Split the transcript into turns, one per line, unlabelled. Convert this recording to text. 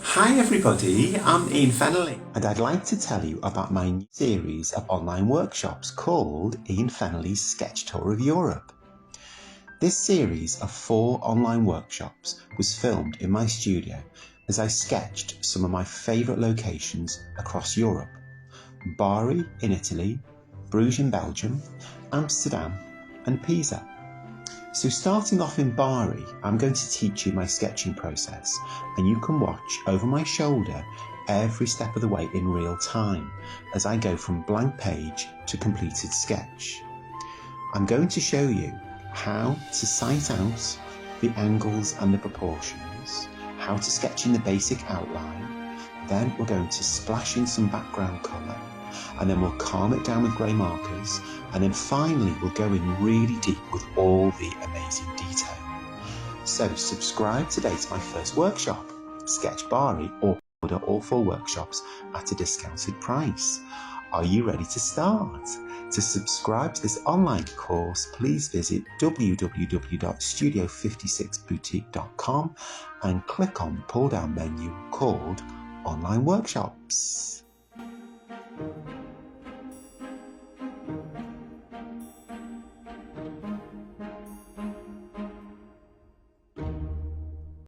Hi everybody, I'm Ian Fennelly and I'd like to tell you about my new series of online workshops called Ian Fennelly's Sketch Tour of Europe. This series of 4 online workshops was filmed in my studio as I sketched some of my favourite locations across Europe: Bari in Italy, Bruges in Belgium, Amsterdam and Pisa. So starting off in Bari, I'm going to teach you my sketching process, and you can watch over my shoulder every step of the way in real time as I go from blank page to completed sketch. I'm going to show you how to sight out the angles and the proportions, how to sketch in the basic outline, then we're going to splash in some background colour, and then we'll calm it down with grey markers, and then finally we'll go in really deep with all the amazing detail. So subscribe today to my first workshop, Sketch Bari, or order all 4 workshops at a discounted price. Are you ready to start? To subscribe to this online course, please visit www.studio56boutique.com and click on the pull-down menu called Online Workshops.